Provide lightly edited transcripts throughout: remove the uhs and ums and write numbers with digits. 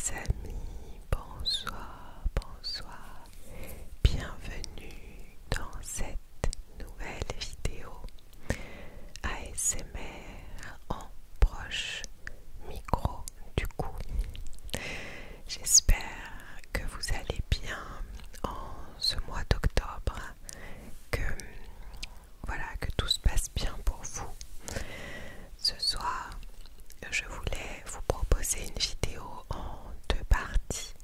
les amis, bonsoir, bonsoir, bienvenue dans cette nouvelle vidéo ASMR en proche micro du coup. J'espère que vous allez bien en ce mois d'octobre, que tout se passe bien pour vous. Ce soir, je voulais vous proposer une vidéo en deux parties.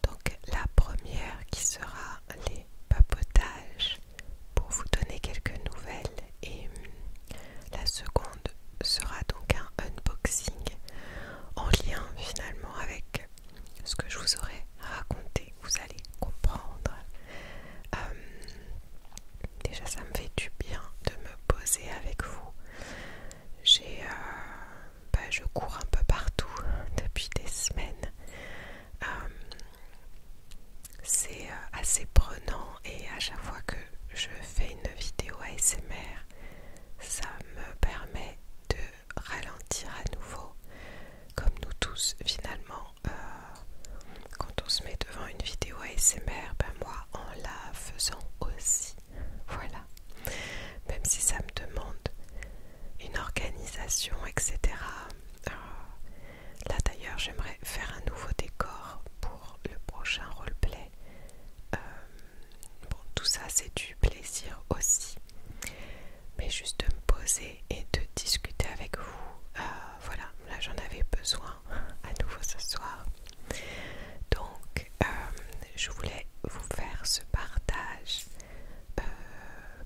Donc la première qui sera les papotages pour vous donner quelques nouvelles et la seconde sera donc un unboxing en lien finalement avec ce que je vous aurais raconté. Vous allez comprendre. Déjà ça me fait du bien de me poser avec vous. Je cours un peu partout depuis des semaines. C'est assez prenant et à chaque fois que je fais une vidéo ASMR, ça me permet de ralentir à nouveau, comme nous tous finalement. Quand on se met devant une vidéo ASMR, moi en la faisant aussi, voilà. Même si ça me demande une organisation, etc. Là d'ailleurs j'aimerais faire un nouveau décor pour le prochain roleplay. Tout ça c'est du plaisir aussi. Mais juste de me poser et de discuter avec vous, voilà, là j'en avais besoin à nouveau ce soir. Donc je voulais vous faire ce partage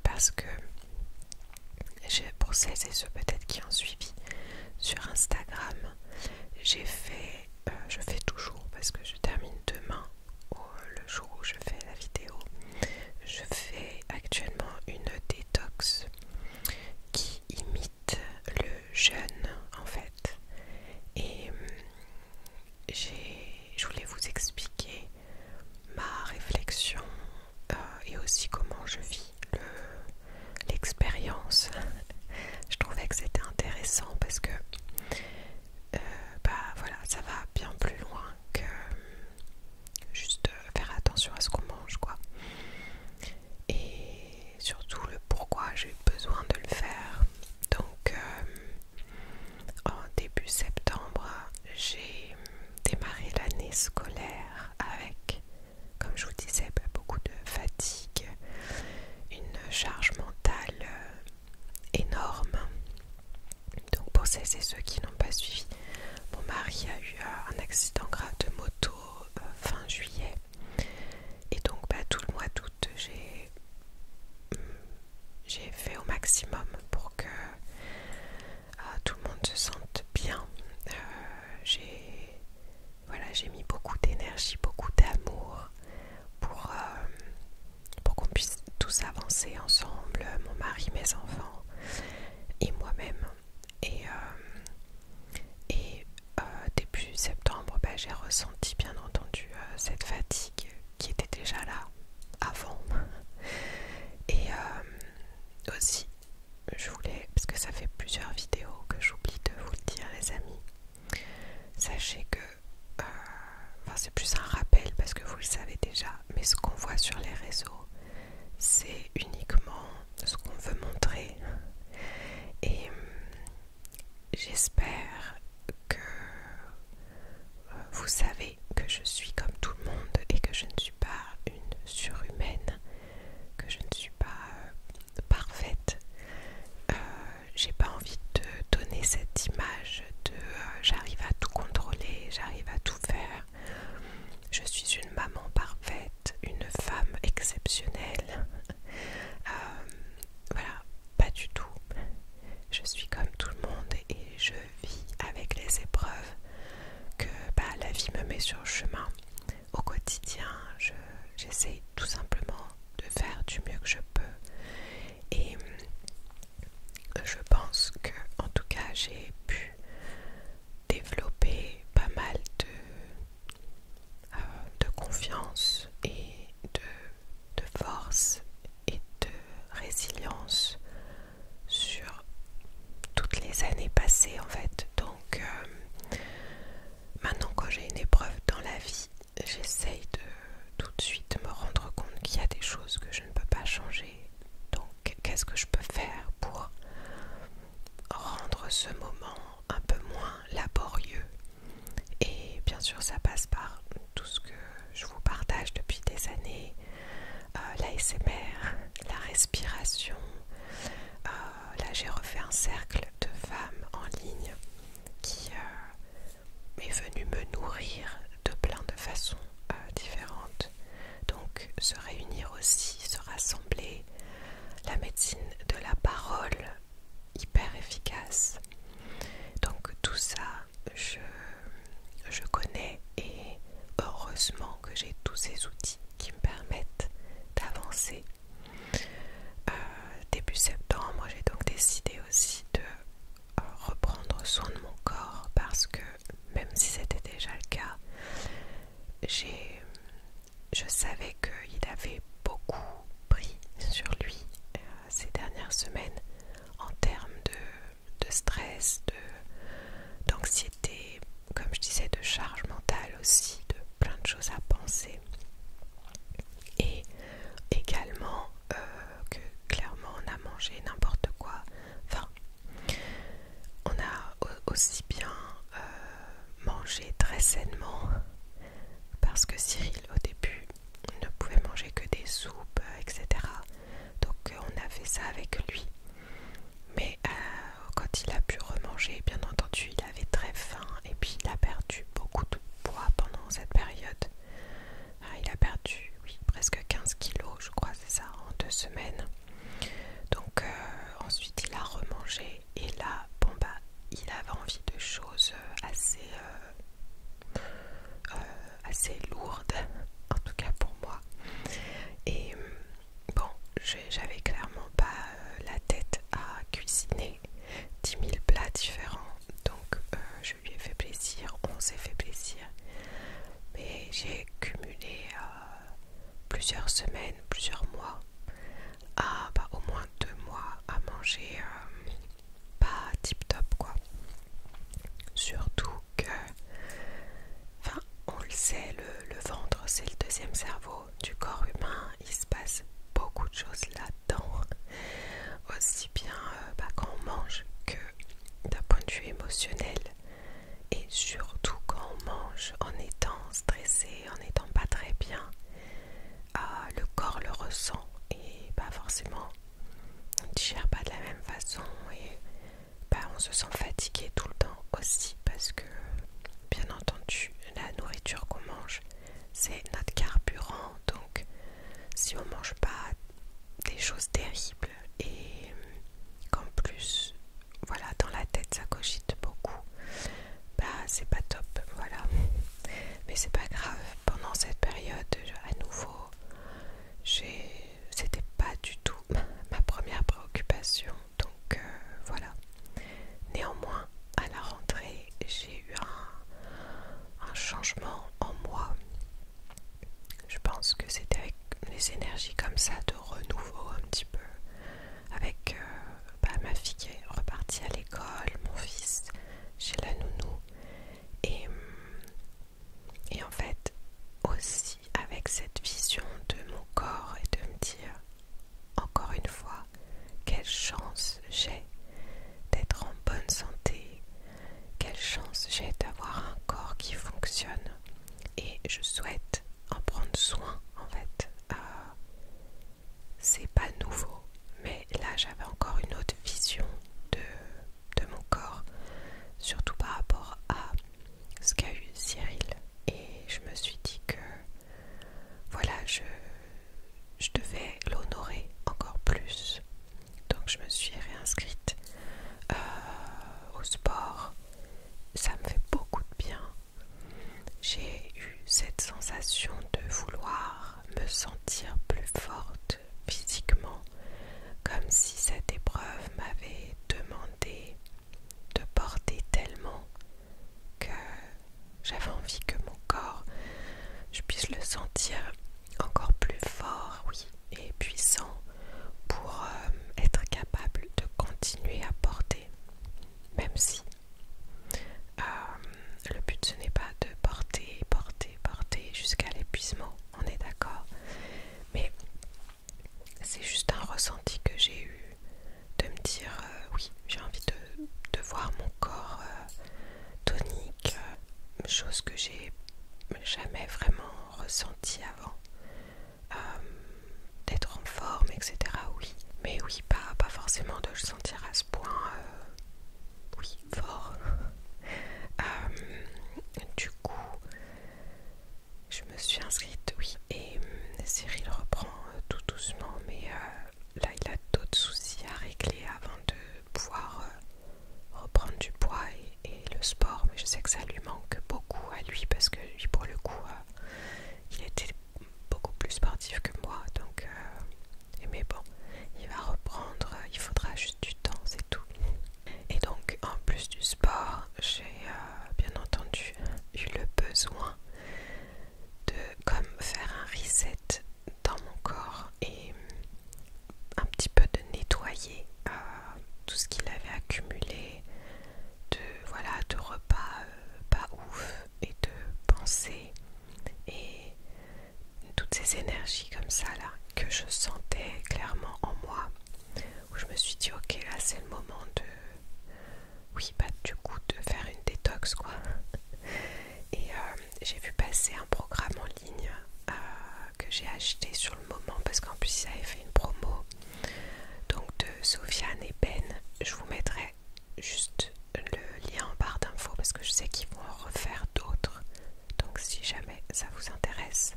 parce que pour celles et ceux peut-être qui ont suivi sur Instagram, je fais toujours, parce que je termine demain, le jour où je fais la vidéo, je fais actuellement une détox qui imite le jeûne en fait. Et je voulais vous expliquer ma réflexion et aussi comment je vis l'expérience. Je trouvais que c'était intéressant parce que voilà, ça va bien plus loin que juste faire attention à ce qu'on mange, quoi. Et surtout le pourquoi j'ai eu besoin de le faire. Donc en début septembre, j'ai démarré l'année scolaire avec, comme je vous disais, beaucoup de fatigue, une charge mentale énorme. Donc pour celles et ceux qui n'ont pas suivi, mon mari a eu un accident grave de moto fin juillet. Et donc tout le mois d'août, j'ai fait au maximum pour que tout le monde se sente bien. J'ai mis beaucoup d'énergie, beaucoup d'amour pour qu'on puisse tous avancer ensemble, mon mari, mes enfants et moi-même. Et début septembre, j'ai ressenti bien entendu cette fatigue qui était déjà là avant. Et aussi, je voulais, parce que ça fait plusieurs vidéos que j'oublie de vous le dire les amis, sachez que, c'est plus un rappel parce que vous le savez déjà, mais ce qu'on voit sur les réseaux, c'est uniquement ce qu'on veut montrer. Et j'espère que vous savez que je suis comme tout le monde et que je ne suis pas une surhumaine, que je ne suis pas parfaite. J'ai pas envie de donner cette image de j'arrive à tout contrôler, j'arrive à tout faire. Je suis une maman parfaite, une femme exceptionnelle. Voilà, pas du tout. Je suis comme tout le monde et je vis avec les épreuves que la vie me met sur le chemin. Au quotidien, j'essaye tout simplement de faire du mieux que je peux. Et je pense que, en tout cas, j'ai pu développer pas mal de confiance et de force et de résilience sur toutes les années passées en fait. Donc maintenant quand j'ai une épreuve sainement, parce que Cyril au début ne pouvait manger que des soupes, etc. Donc on a fait ça avec lui. Mais quand il a pu remanger, bien entendu, il avait très faim et puis il a perdu beaucoup de poids pendant cette période. Il a perdu, oui, presque 15 kilos, je crois, c'est ça, en 2 semaines. Donc ensuite il a remangé et là, bon bah, il avait envie de choses assez lourdes, en tout cas pour moi. Et bon, j'avais clairement pas la tête à cuisiner 10 000 plats différents, donc je lui ai fait plaisir, on s'est fait plaisir, mais j'ai cumulé plusieurs semaines, plusieurs mois, au moins 2 mois à manger pas tip top quoi. Surtout que, enfin, on le sait, le ventre c'est le deuxième cerveau du corps humain, il se passe beaucoup de choses là-dedans, aussi bien quand on mange que d'un point de vue émotionnel, et surtout quand on mange en étant stressé, en étant pas très bien, le corps le ressent et pas forcément on ne digère pas de la même façon et on se sent fatigué tout le temps aussi, parce que bien entendu la nourriture qu'on mange c'est notre carburant, donc si on mange pas des choses terribles et qu'en plus voilà dans la tête ça cogite beaucoup, c'est pas top, voilà. Mais c'est pas grave, pendant cette période à nouveau c'était pas du tout ma première préoccupation, donc voilà. Néanmoins à la rentrée j'ai eu un changement en moi. Je pense que c'était avec les énergies comme ça de renouveau un petit peu, avec ma fille qui est repartie à l'école, mon fils chez la nounou, et en fait aussi avec cette vision de mon corps et de me dire encore une fois quelle chance j'ai d'être en bonne santé, quelle chance j'ai d'avoir un corps qui fonctionne, et je souhaite en prendre soin en fait. C'est pas nouveau, mais là j'avais encore une autre vision de mon corps, surtout par rapport à ce qu'a eu Cyril, et je me suis dit que voilà, je devais l'honorer encore plus, donc je me suis réinscrite au sport. Ça me fait beaucoup de bien. J'ai eu cette sensation de vouloir me sentir plus forte physiquement, comme si cette épreuve m'avait demandé de porter tellement que j'avais envie que mon corps, je puisse le sentir encore plus fort, oui, et puissant, pour être capable de continuer à porter, même si le but ce n'est pas de porter jusqu'à l'épuisement, on est d'accord, mais c'est juste un ressenti que j'ai eu de me dire oui, j'ai envie de voir mon corps tonique, chose que j'ai jamais vraiment ressentie avant, d'être en forme, etc. Oui, mais oui, pas forcément de le sentir à ce point, oui, fort. Du coup, je me suis inscrite, oui, et Cyril reprend tout doucement, mais là il a d'autres soucis à régler avant de pouvoir reprendre du poids et le sport, mais je sais que ça lui manque beaucoup à lui, parce que lui pour le coup il était beaucoup plus sportif que moi, donc mais bon, il va reprendre, il faudra juste du temps, c'est tout. Et donc en plus du sport, j'ai bien entendu eu le besoin de comme faire un reset dans mon corps et un petit peu de nettoyer tout ce qu'il avait accumulé de repas pas ouf, et de pensées et toutes ces énergies comme ça là que je sentais clairement en moi, où je me suis dit ok, là c'est le moment du coup de faire une détox quoi. Et j'ai vu passer un programme en ligne que j'ai acheté sur le moment parce qu'en plus ils avaient fait une promo, donc de Sofiane et Ben. Je vous mettrai juste le lien en barre d'infos parce que je sais qu'ils vont en refaire d'autres, donc si jamais ça vous intéresse.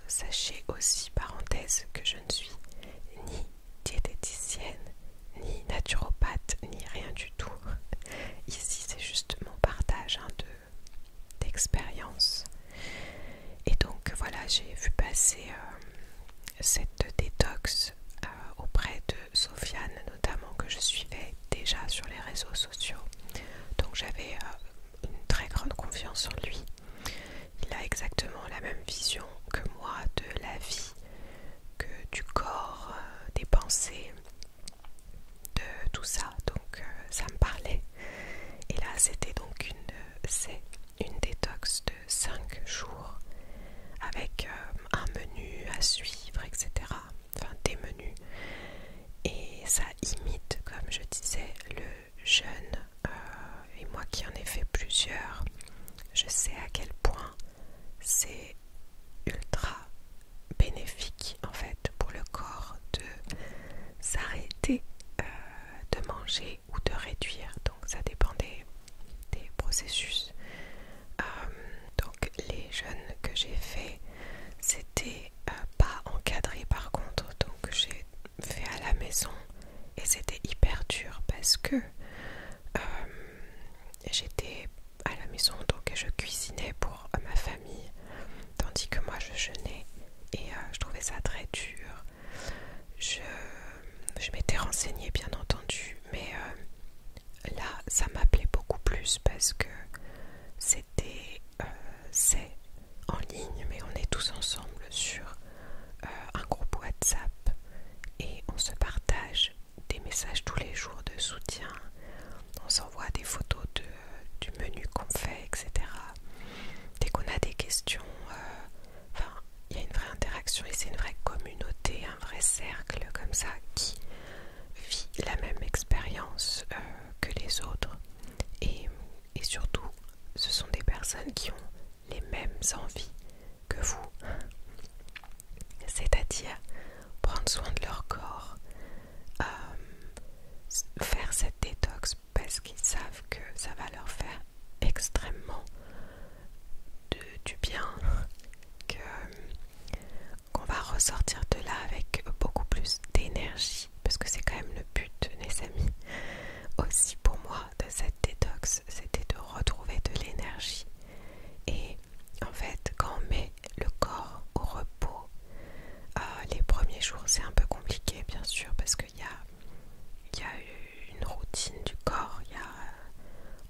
Sachez aussi, parenthèse, que je ne suis ni diététicienne, ni naturopathe, ni rien du tout. Ici c'est juste mon partage d'expérience. Et donc voilà, j'ai vu passer cette détox auprès de Sofiane notamment, que je suivais déjà sur les réseaux sociaux. Donc j'avais une très grande confiance en lui. Il a exactement la même vision que moi de la vie, que du corps, des pensées, de tout ça. Donc ça me parlait. Et là c'était donc c'est une détox de 5 jours avec un menu à suivre, etc. Enfin des menus. Et ça imite, comme je disais, le jeûne. Et moi qui en ai fait plusieurs, je sais à quel point c'est ultra bénéfique en fait pour le corps de s'arrêter de manger ou de réduire. Donc ça dépend des processus. Donc les jeûnes que j'ai fait, c'était pas encadré par contre, donc j'ai fait à la maison et c'était hyper dur parce que j'étais à la maison, donc je cuisinais pour ma famille tandis que moi je jeûnais et je trouvais ça très dur. Je m'étais renseignée bien entendu, mais là ça m'appelait beaucoup plus parce que c'est en ligne, mais on est tous ensemble sur un groupe WhatsApp et on se partage des messages tous les jours de soutien. On s'envoie des photos du menu qu'on fait, etc. Dès qu'on a des questions, il y a une vraie interaction et c'est une vraie communauté, un vrai cercle comme ça qui vit la même expérience que les autres. Et surtout, ce sont des personnes qui ont les mêmes envies que vous, c'est-à-dire prendre soin de leur corps, faire cette détox parce qu'ils savent que ça va leur faire extrêmement du bien, qu'on va ressortir de là avec beaucoup plus d'énergie, parce que c'est quand même le but, les amis, aussi pour moi de cette détox, c'était de retrouver de l'énergie. Et en fait, quand on met le corps au repos, les premiers jours c'est un peu compliqué bien sûr, parce qu'il y a une routine du corps,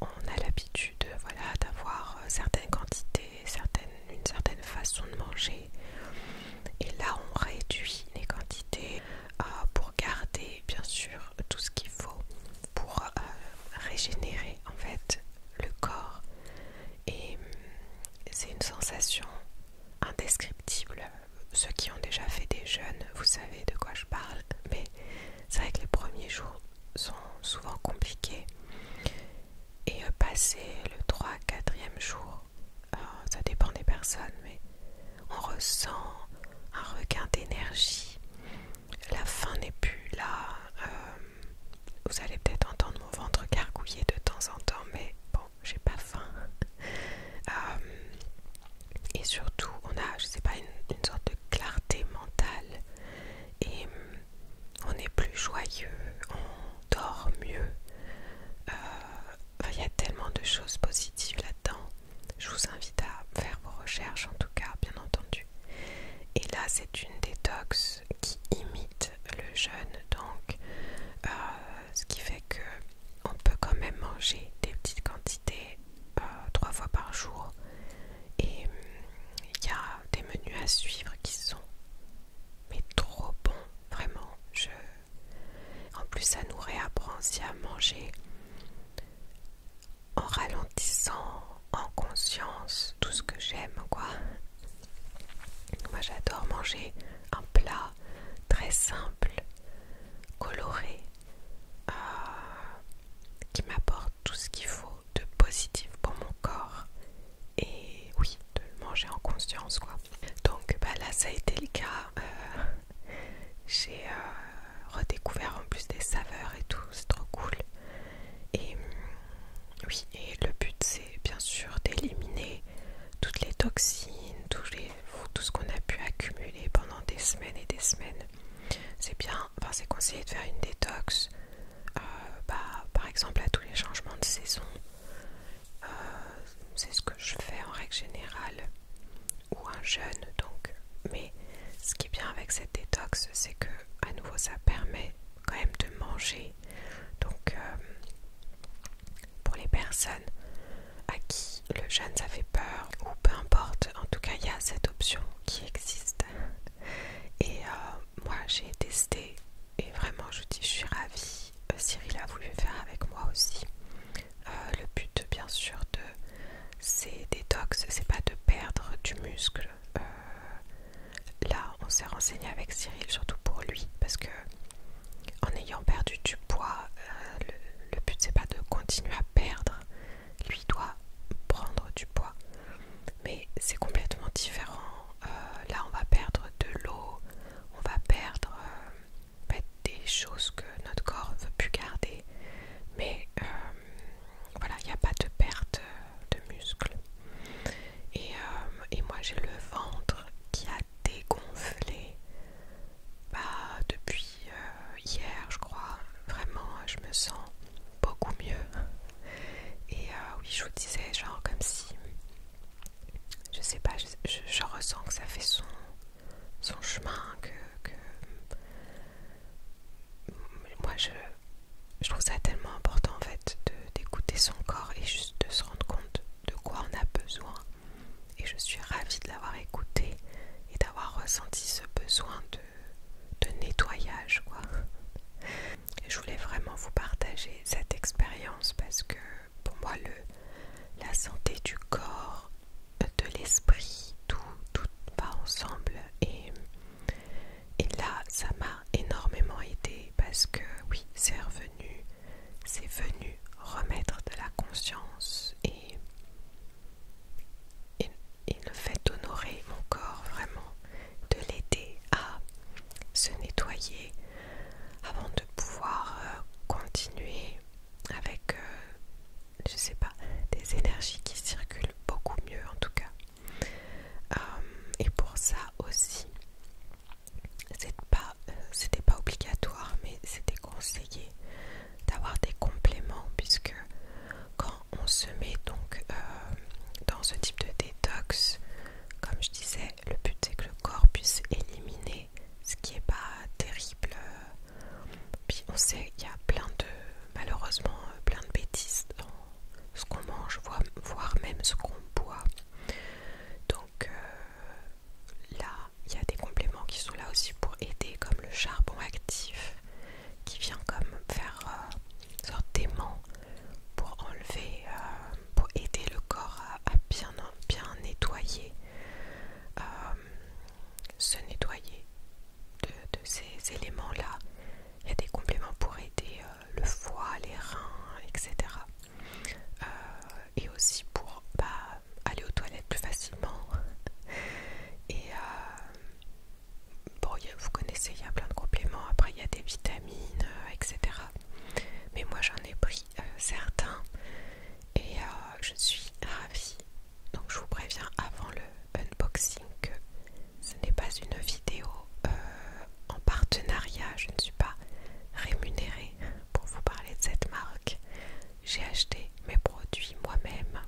on a l'habitude voilà, d'avoir certaines quantités, une certaine façon de manger, et là on réduit les quantités pour garder bien sûr tout ce qu'il faut pour régénérer en fait le corps. Et c'est une sensation indescriptible. Ceux qui ont déjà fait des jeûnes, vous savez de quoi je parle, mais c'est vrai que les premiers jours sont souvent compliqués et passer le 3-4e jour, ça dépend des personnes, mais on ressent un regain d'énergie. La faim n'est plus là. Vous allez peut-être entendre mon ventre gargouiller de temps en temps, mais bon, j'ai pas faim. Et surtout, on a, je sais pas, une sorte de clarté mentale et on est plus joyeux, on dort mieux. Il y a tellement de choses positives là-dedans. Je vous invite à faire vos recherches, en tout cas, bien entendu. Et là, c'est une détox qui imite le jeûne, donc ce qui fait que on peut quand même manger des petites quantités sûr d'éliminer toutes les toxines, tout ce qu'on a pu accumuler pendant des semaines et des semaines. C'est bien, enfin c'est conseillé de faire une détox, par exemple à tous les changements de saison. C'est ce que je fais en règle générale, ou un jeûne donc. Mais ce qui est bien avec cette détox, c'est que à nouveau ça permet quand même de manger. Donc pour les personnes à qui le jeûne ça fait peur, ou peu importe, en tout cas il y a cette option qui existe. Et moi j'ai testé et vraiment je vous dis je suis ravie. Cyril a voulu faire avec moi aussi. Le but bien sûr de ces détox, c'est pas de perdre du muscle. Là on s'est renseigné avec Cyril surtout pour lui, parce que en ayant perdu du poids, le but c'est pas de continuer à perdre, lui doit prendre du poids, mais c'est complètement différent. Là on va perdre de l'eau, on va perdre des choses que notre corps ne veut plus garder, mais voilà, il n'y a pas de perte de muscle. Et moi j'ai le ventre qui a dégonflé depuis hier je crois. Vraiment je me sens beaucoup mieux. Et oui, je vous disais, genre comme si, je sais pas, je ressens que ça fait son chemin, que moi je trouve ça tellement important en fait d'écouter son corps et juste de se rendre compte de quoi on a besoin. Et je suis ravie de l'avoir écouté et d'avoir ressenti ce besoin de nettoyage, quoi. Et je voulais vraiment vous partager cette expérience parce que pour moi la santé du corps, de l'esprit, tout va ensemble. Et là ça m'a énormément aidé parce que oui, c'est venu remettre de la conscience et le fait d'honorer mon corps, vraiment de l'aider à se nettoyer avant de pouvoir continuer avec je sais pas, des énergies qui circulent beaucoup mieux en tout cas. Et pour ça aussi, c'était pas obligatoire, mais c'était conseillé d'avoir des compléments, puisque quand on se met donc dans ce type de détox, comme je disais, le but c'est que le corps puisse éliminer ce qui est pas terrible. Puis on sait qu'il y a malheureusement plein de bêtises dans ce qu'on mange, voire même ce qu'on boit. Donc là, il y a des compléments qui sont là aussi pour aider, comme le charbon actif, qui vient comme faire une sorte d'aimant pour enlever, pour aider le corps à bien nettoyer, se nettoyer de ces éléments-là. Il y a des compléments pour aider le foie, les reins, etc. Et aussi pour aller aux toilettes plus facilement. Et bon, vous connaissez, il y a plein de compléments. Après, il y a des vitamines, etc. Mais moi, j'en ai pris certains et je suis ravie. Donc, je vous préviens avant le unboxing que ce n'est pas une vidéo en partenariat. Je ne suis pas rémunérée pour vous parler de cette marque. J'ai acheté mes produits moi-même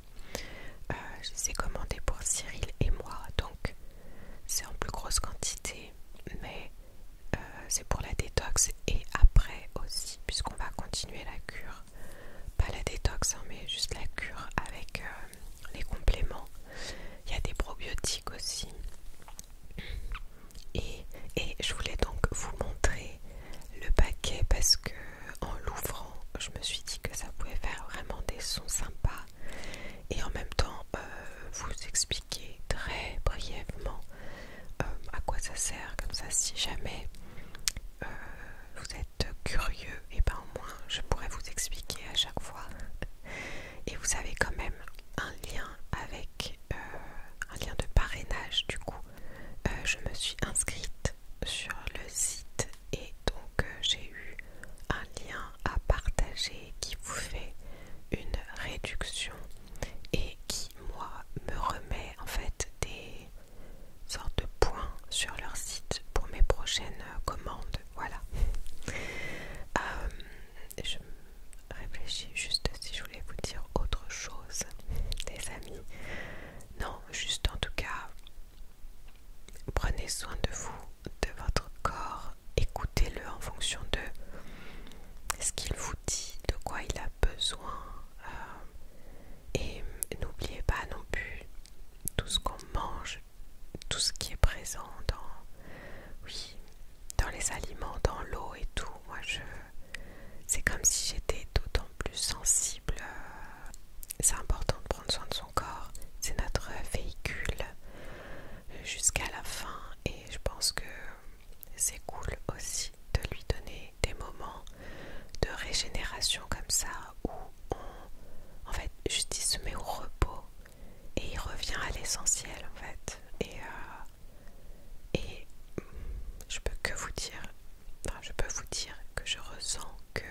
soin de son corps. C'est notre véhicule jusqu'à la fin et je pense que c'est cool aussi de lui donner des moments de régénération comme ça où en fait juste il se met au repos et il revient à l'essentiel en fait et je peux vous dire que je ressens que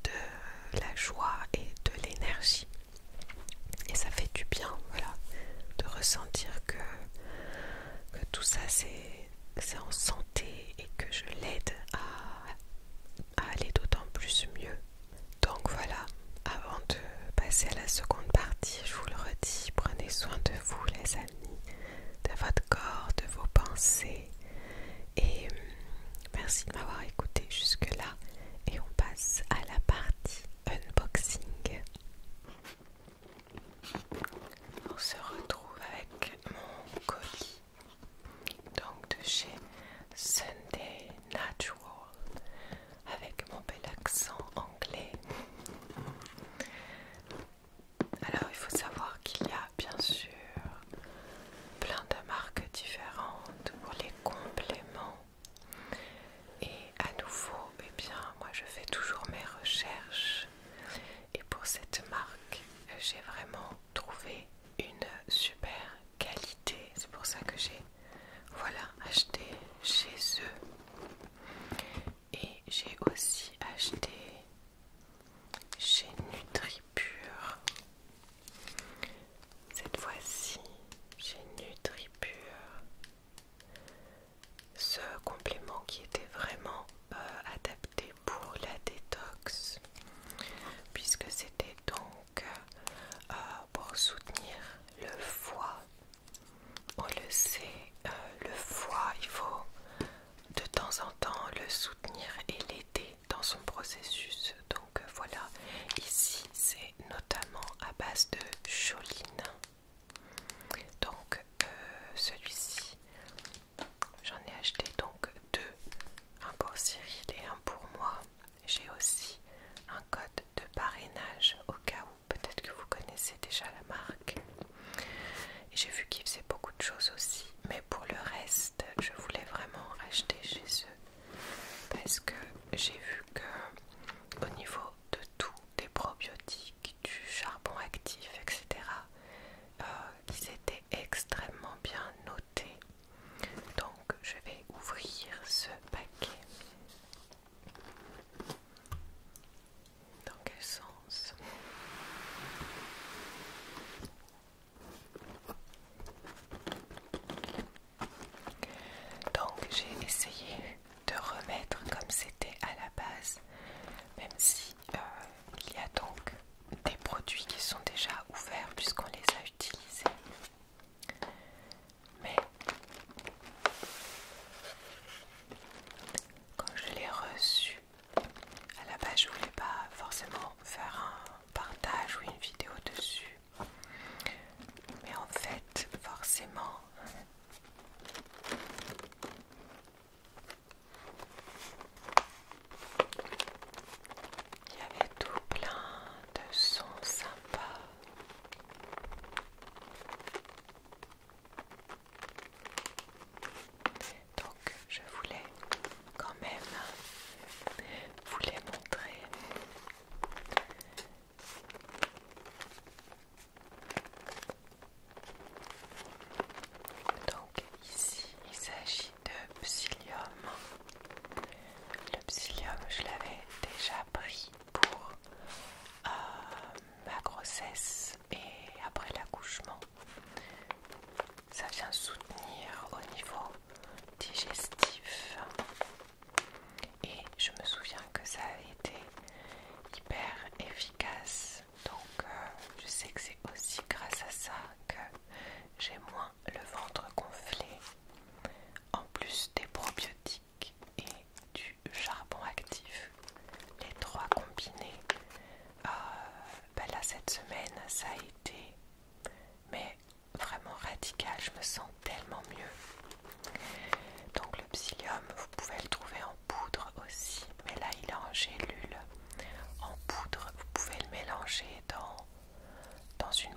de la joie et de l'énergie et ça fait du bien, voilà, de ressentir que tout ça c'est en santé et que je l'aide à aller d'autant plus mieux. Donc voilà, avant de passer à la seconde partie, je vous le redis, prenez soin de vous les amis, de votre corps, de vos pensées et merci de m'avoir écouté jusque là et on passe à la partie unboxing. On se retrouve avec mon colis, donc de chez Sunday Natural, avec mon bel accent anglais. Alors il faut savoir qu'il y a bien sûr plein de marques différentes pour les compléments et à nouveau, eh bien moi je fais toujours mes recherches et pour cette marque j'ai vraiment trouvé une super qualité. C'est pour ça que j'ai acheté chez eux et j'ai aussi acheté chez NutriPure. Cette fois-ci chez NutriPure, ce complément qui était vraiment adapté pour la détox puisque c'était donc pour soutenir le foie. On le sait, le foie, il faut de temps en temps le soutenir et l'aider dans son processus. Donc voilà, ici c'est notamment à base de choline. Donc celui-ci, j'en ai acheté donc deux, un pour Cyril et un pour moi. J'ai aussi un code de parrainage au cas où, peut-être que vous connaissez déjà la marque. Et j'ai vu qu'ils faisaient beaucoup de choses aussi, mais pour le reste, je voulais vraiment acheter chez eux parce que j'ai vu que au niveau de tout, des probiotiques, du charbon actif, etc., ils étaient extrêmement bien notés. Donc je vais ouvrir ce paquet. Dans quel sens? Donc j'ai essayé de remettre comme c'était à la base, même si il y a donc des produits qui sont déjà ouverts puisqu'on les a utilisés. Mais quand je l'ai reçu, à la base je voulais pas forcément faire un partage ou une vidéo dessus. Mais en fait, forcément, il y avait tout plein de sons sympas. Donc je voulais quand même vous les montrer. Donc ici il s'agit de psyllium. Le psyllium je l'avais déjà pris pour ma grossesse et après l'accouchement. Ça vient soutenir au niveau digestif et je me souviens que ça a été hyper efficace. Donc je sais que c'est aussi grâce à ça que j'ai moins le ventre gonflé, en plus des probiotiques et du charbon actif. Les trois combinés, là cette semaine ça a été vraiment radical, je me sens tellement mieux. Donc le psyllium, vous pouvez le trouver en poudre aussi, mais là il est en gélule. En poudre, vous pouvez le mélanger dans une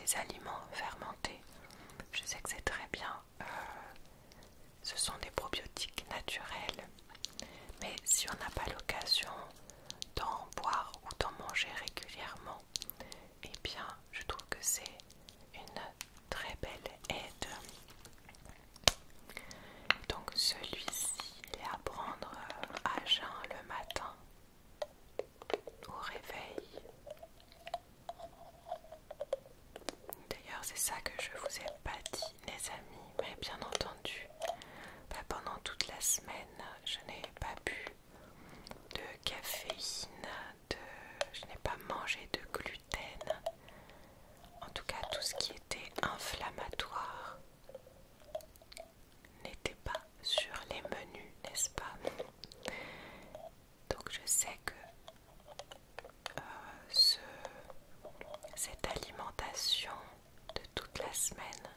les aliments fermentés. Je sais que c'est très bien, ce sont des probiotiques naturels, mais si on n'a pas l'occasion d'en boire ou d'en manger régulièrement, eh bien je trouve que c'est une très belle aide. Donc celui-ci il est à prendre à jeun le matin au réveil. D'ailleurs c'est ça que je vous ai pas dit les amis, mais bien entendu pendant toute la semaine je n'ai pas bu de caféine, je n'ai pas mangé de gluten, en tout cas tout ce qui était inflammatoire n'était pas sur les menus, n'est-ce pas? Donc je sais que cette alimentation de toute la semaine,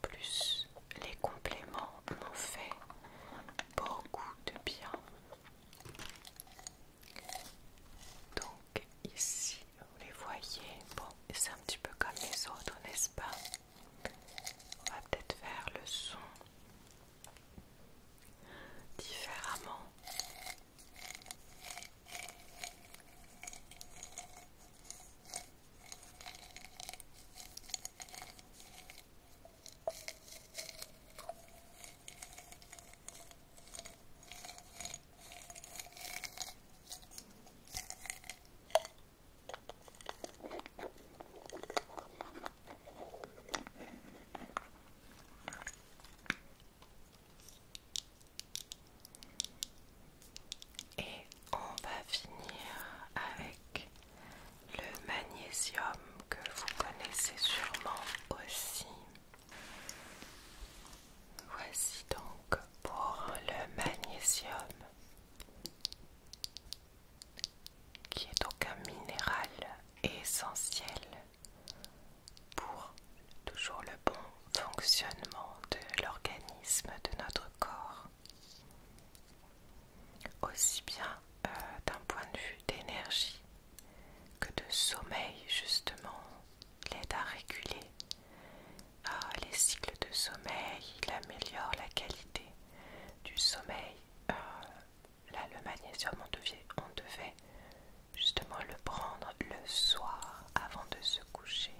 plus les compléments, m'ont fait beaucoup de bien. Donc ici, vous les voyez, bon, c'est un petit peu comme les autres, n'est-ce pas? On va peut-être faire le son différemment. Et on va finir avec le magnésium que vous connaissez sûrement aussi. Voici donc pour le magnésium, qui est donc un minéral essentiel pour toujours le bon fonctionnement de l'organisme, de notre corps. Aussi bien d'un point de vue d'énergie que de sommeil, justement. Il aide à réguler les cycles de sommeil, il améliore la qualité du sommeil. Là, le magnésium, on devait justement le prendre le soir avant de se coucher.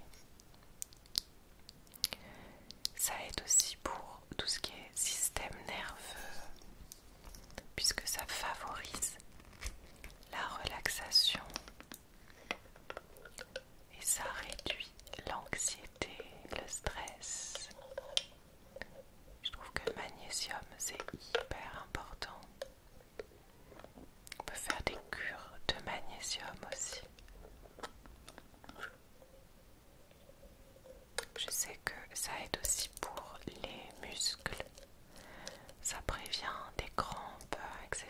Ça aide aussi pour tout ce qui est système nerveux, puisque ça favorise la relaxation et ça réduit l'anxiété, le stress. Je trouve que le magnésium c'est hyper important. On peut faire des cures de magnésium aussi. Je sais que ça aide aussi pour les muscles. Ça prévient des crampes, etc.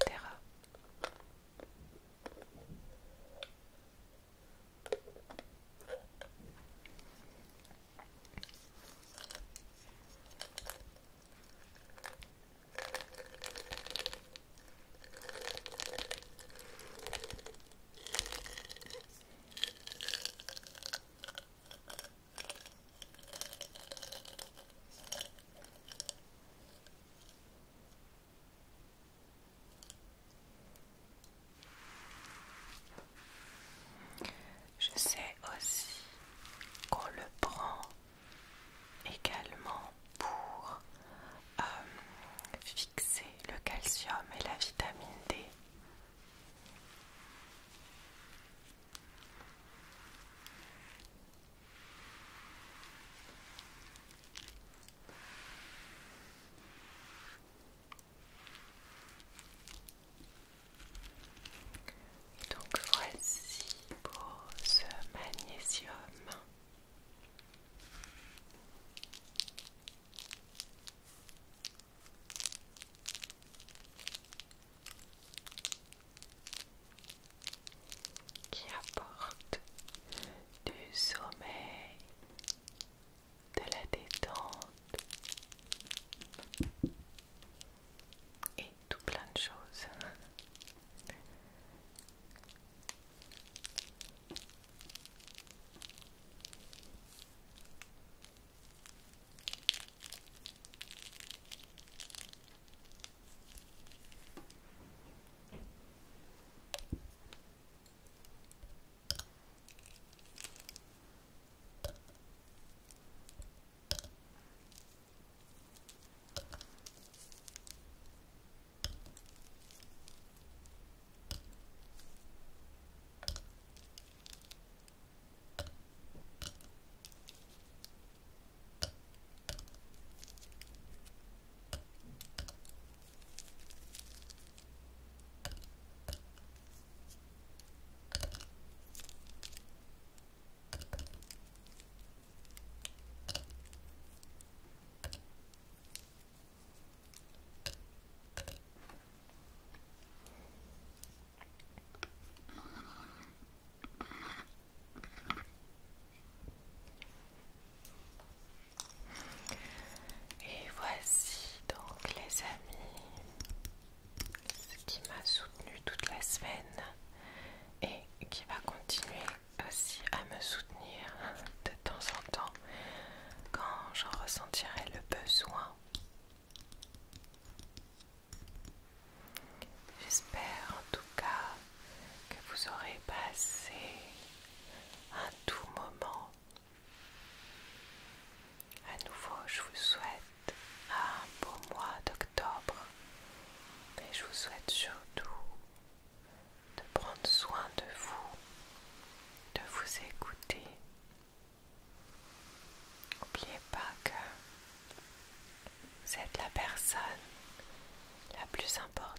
personne la plus importante